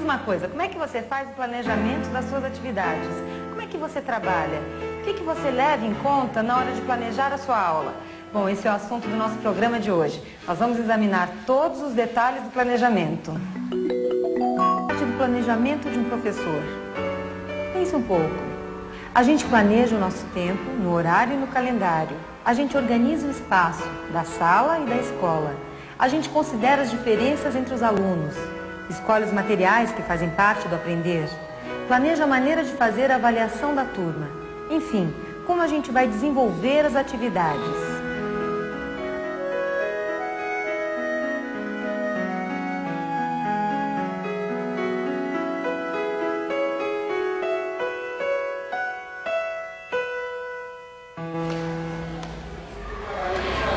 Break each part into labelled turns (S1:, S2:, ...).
S1: diz uma coisa, como é que você faz o planejamento das suas atividades? Como é que você trabalha? O que você leva em conta na hora de planejar a sua aula? Bom, esse é o assunto do nosso programa de hoje. Nós vamos examinar todos os detalhes do planejamento. Parte do planejamento de um professor. Pense um pouco. A gente planeja o nosso tempo no horário e no calendário. A gente organiza o espaço da sala e da escola. A gente considera as diferenças entre os alunos. Escolhe os materiais que fazem parte do aprender. Planeja a maneira de fazer a avaliação da turma. Enfim, como a gente vai desenvolver as atividades.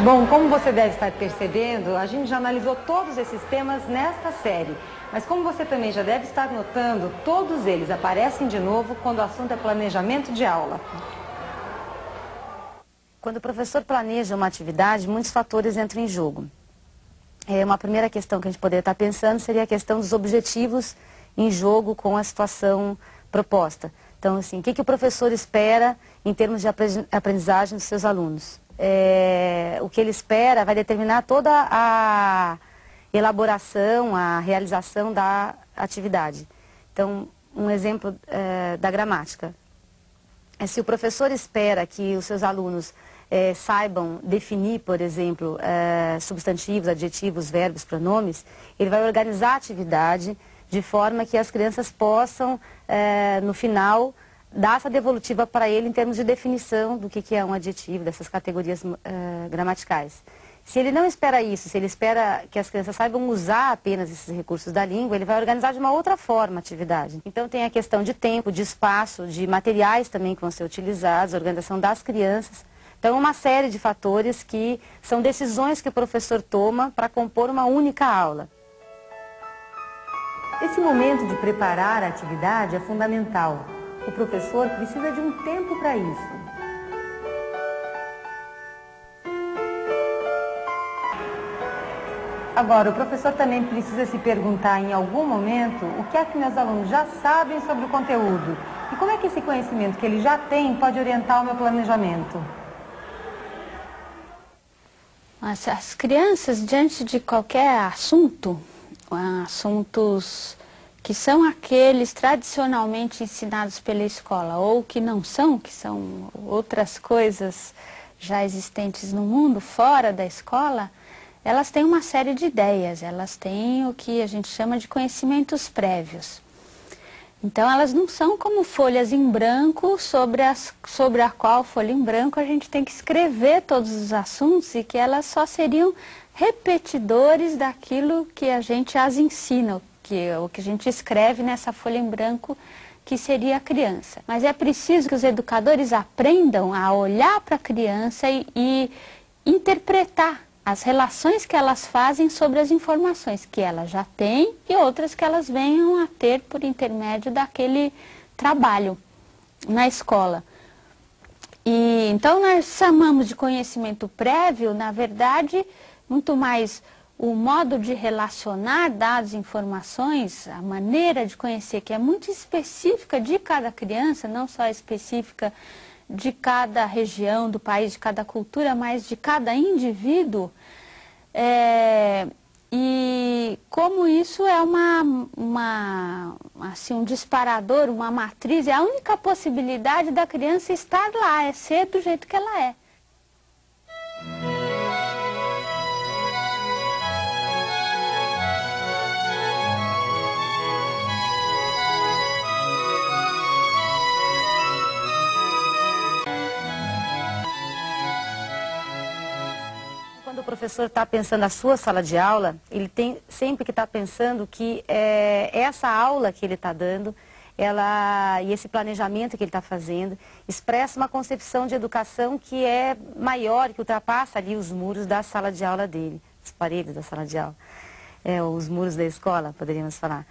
S1: Bom, como você deve estar percebendo, a gente já analisou todos esses temas nesta série. Mas como você também já deve estar notando, todos eles aparecem de novo quando o assunto é planejamento de aula. Quando o professor planeja uma atividade, muitos fatores entram em jogo. Uma primeira questão que a gente poderia estar pensando seria a questão dos objetivos em jogo com a situação proposta. Então, assim, o que o professor espera em termos de aprendizagem dos seus alunos? O que ele espera vai determinar toda a elaboração, a realização da atividade. Então, um exemplo da gramática. Se o professor espera que os seus alunos saibam definir, por exemplo, substantivos, adjetivos, verbos, pronomes, ele vai organizar a atividade de forma que as crianças possam, no final, dar essa devolutiva para ele em termos de definição do que é um adjetivo, dessas categorias gramaticais. Se ele não espera isso, se ele espera que as crianças saibam usar apenas esses recursos da língua, ele vai organizar de uma outra forma a atividade. Então tem a questão de tempo, de espaço, de materiais também que vão ser utilizados, a organização das crianças. Então uma série de fatores que são decisões que o professor toma para compor uma única aula. Esse momento de preparar a atividade é fundamental. O professor precisa de um tempo para isso. Agora, o professor também precisa se perguntar em algum momento o que é que meus alunos já sabem sobre o conteúdo e como é que esse conhecimento que ele já tem pode orientar o meu planejamento.
S2: As crianças, diante de qualquer assunto, assuntos que são aqueles tradicionalmente ensinados pela escola, ou que não são, que são outras coisas já existentes no mundo, fora da escola, elas têm uma série de ideias, elas têm o que a gente chama de conhecimentos prévios. Então elas não são como folhas em branco, sobre a qual folha em branco a gente tem que escrever todos os assuntos e que elas só seriam repetidores daquilo que a gente as ensina, o que a gente escreve nessa folha em branco, que seria a criança. Mas é preciso que os educadores aprendam a olhar para a criança e interpretar as relações que elas fazem sobre as informações que elas já têm e outras que elas venham a ter por intermédio daquele trabalho na escola. E então nós chamamos de conhecimento prévio, na verdade, muito mais o modo de relacionar dados e informações, a maneira de conhecer, que é muito específica de cada criança, não só específica de cada região do país, de cada cultura, mas de cada indivíduo. E como isso é assim, um disparador, uma matriz, é a única possibilidade da criança estar lá, é ser do jeito que ela é.
S1: Quando o professor está pensando a sua sala de aula, ele tem sempre que estar pensando que essa aula que ele está dando, e esse planejamento que ele está fazendo, expressa uma concepção de educação que é maior, que ultrapassa ali os muros da sala de aula dele, os paredes da sala de aula, os muros da escola, poderíamos falar.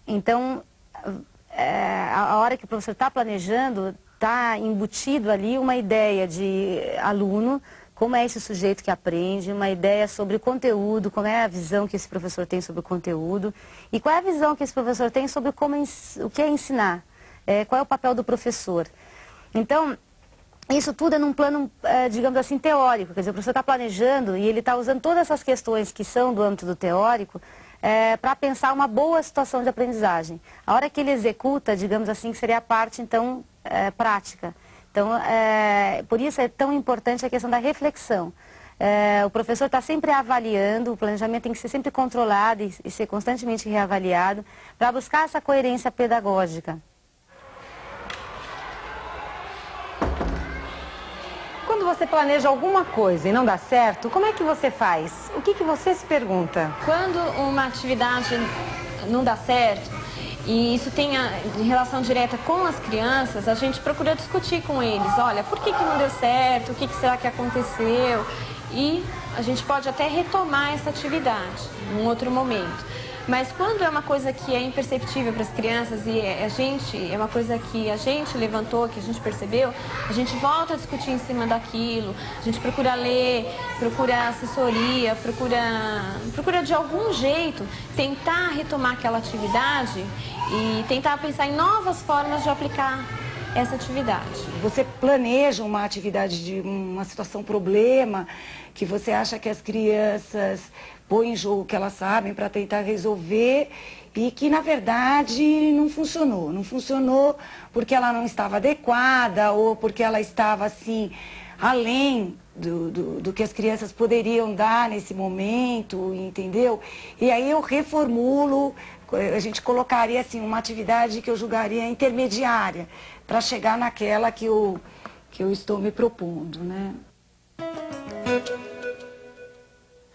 S1: Então, a hora que o professor está planejando, está embutido ali uma ideia de aluno como é esse sujeito que aprende, uma ideia sobre o conteúdo, como é a visão que esse professor tem sobre o conteúdo e qual é a visão que esse professor tem sobre o que é ensinar, qual é o papel do professor. Então, isso tudo é num plano, digamos assim, teórico, quer dizer, o professor está planejando e ele está usando todas essas questões que são do âmbito do teórico para pensar uma boa situação de aprendizagem. A hora que ele executa, digamos assim, que seria a parte, então, prática. Então, por isso é tão importante a questão da reflexão. O professor está sempre avaliando, o planejamento tem que ser sempre controlado e ser constantemente reavaliado para buscar essa coerência pedagógica.
S3: Quando você planeja alguma coisa e não dá certo, como é que você faz? O que você se pergunta?
S4: Quando uma atividade não dá certo, e isso tem relação direta com as crianças, a gente procura discutir com eles. Olha, por que não deu certo? O que será que aconteceu? E a gente pode até retomar essa atividade em um outro momento. Mas quando é uma coisa que é imperceptível para as crianças e é uma coisa que a gente levantou, que a gente percebeu, a gente volta a discutir em cima daquilo, a gente procura ler, procura assessoria, procura de algum jeito tentar retomar aquela atividade e tentar pensar em novas formas de aplicar essa atividade.
S3: Você planeja uma atividade de uma situação problema que você acha que as crianças põem em jogo o que elas sabem para tentar resolver e que, na verdade, não funcionou. Não funcionou porque ela não estava adequada ou porque ela estava, assim, além do que as crianças poderiam dar nesse momento, entendeu? E aí eu reformulo, a gente colocaria, assim, uma atividade que eu julgaria intermediária para chegar naquela que eu estou me propondo, né?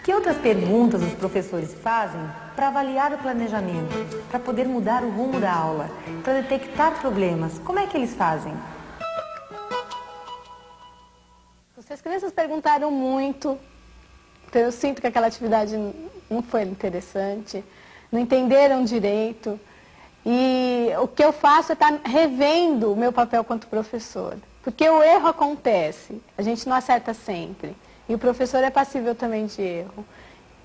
S5: Que outras perguntas os professores fazem para avaliar o planejamento, para poder mudar o rumo da aula, para detectar problemas? Como é que eles fazem?
S2: As crianças perguntaram muito, então eu sinto que aquela atividade não foi interessante, não entenderam direito. E o que eu faço é estar revendo o meu papel quanto professor. Porque o erro acontece, a gente não acerta sempre. E o professor é passível também de erro.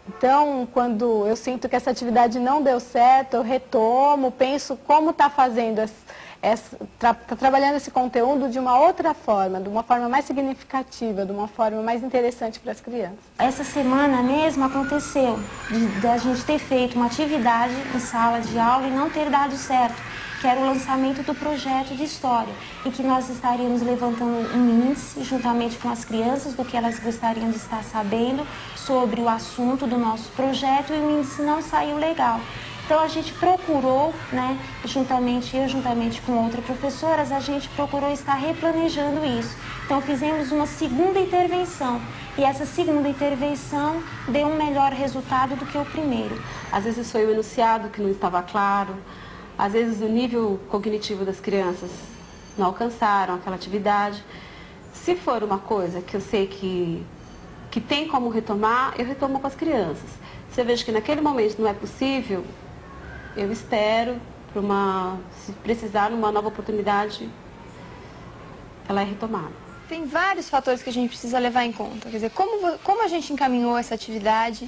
S2: Então, quando eu sinto que essa atividade não deu certo, eu retomo, penso como está fazendo, trabalhando esse conteúdo de uma outra forma, de uma forma mais significativa, de uma forma mais interessante para as crianças.
S6: Essa semana mesmo aconteceu da gente ter feito uma atividade em sala de aula e não ter dado certo, que era o lançamento do projeto de história, em que nós estaríamos levantando um índice, juntamente com as crianças, do que elas gostariam de estar sabendo sobre o assunto do nosso projeto, e o índice não saiu legal. Então a gente procurou, né, juntamente com outras professoras, a gente procurou estar replanejando isso. Então fizemos uma segunda intervenção, e essa segunda intervenção deu um melhor resultado do que o primeiro.
S7: Às vezes foi o enunciado que não estava claro, às vezes o nível cognitivo das crianças não alcançaram aquela atividade. Se for uma coisa que eu sei que tem como retomar, eu retomo com as crianças. Se eu vejo que naquele momento não é possível, eu espero, se precisar, numa nova oportunidade, ela é retomada.
S4: Tem vários fatores que a gente precisa levar em conta. Quer dizer, como a gente encaminhou essa atividade,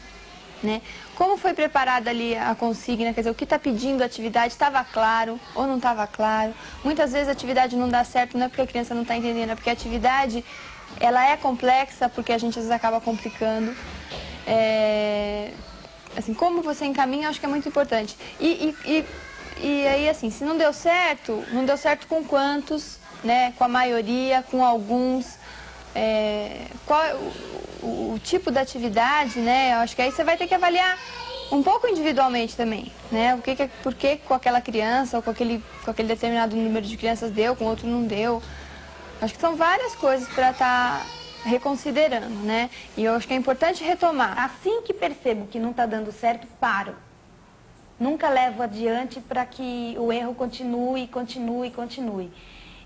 S4: né? Como foi preparada ali a consigna, quer dizer, o que está pedindo a atividade, estava claro ou não estava claro. Muitas vezes a atividade não dá certo, não é porque a criança não está entendendo, é porque a atividade ela é complexa, porque a gente às vezes acaba complicando. Assim, como você encaminha, eu acho que é muito importante. E aí, assim, se não deu certo com quantos, né? Com a maioria, com alguns. Qual é o tipo da atividade, né? Eu acho que aí você vai ter que avaliar um pouco individualmente também, né? Por que com aquela criança ou com aquele determinado número de crianças deu, com outro não deu. Acho que são várias coisas para estar reconsiderando, né? E eu acho que é importante retomar.
S5: Assim que percebo que não está dando certo, paro. Nunca levo adiante para que o erro continue.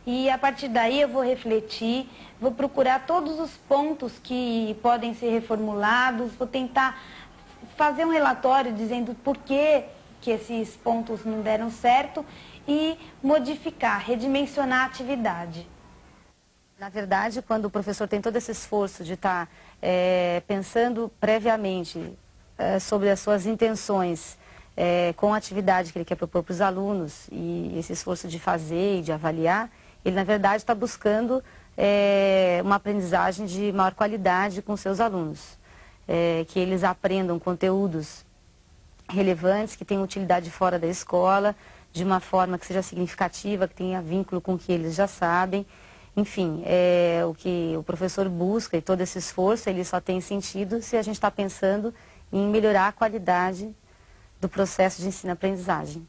S5: E a partir daí eu vou refletir, vou procurar todos os pontos que podem ser reformulados, vou tentar fazer um relatório dizendo por que esses pontos não deram certo e modificar, redimensionar a atividade.
S1: Na verdade, quando o professor tem todo esse esforço de estar pensando previamente sobre as suas intenções com a atividade que ele quer propor para os alunos e esse esforço de fazer e de avaliar, ele na verdade está buscando uma aprendizagem de maior qualidade com seus alunos, que eles aprendam conteúdos relevantes, que tenham utilidade fora da escola, de uma forma que seja significativa, que tenha vínculo com o que eles já sabem. Enfim, o que o professor busca e todo esse esforço, ele só tem sentido se a gente está pensando em melhorar a qualidade do processo de ensino-aprendizagem.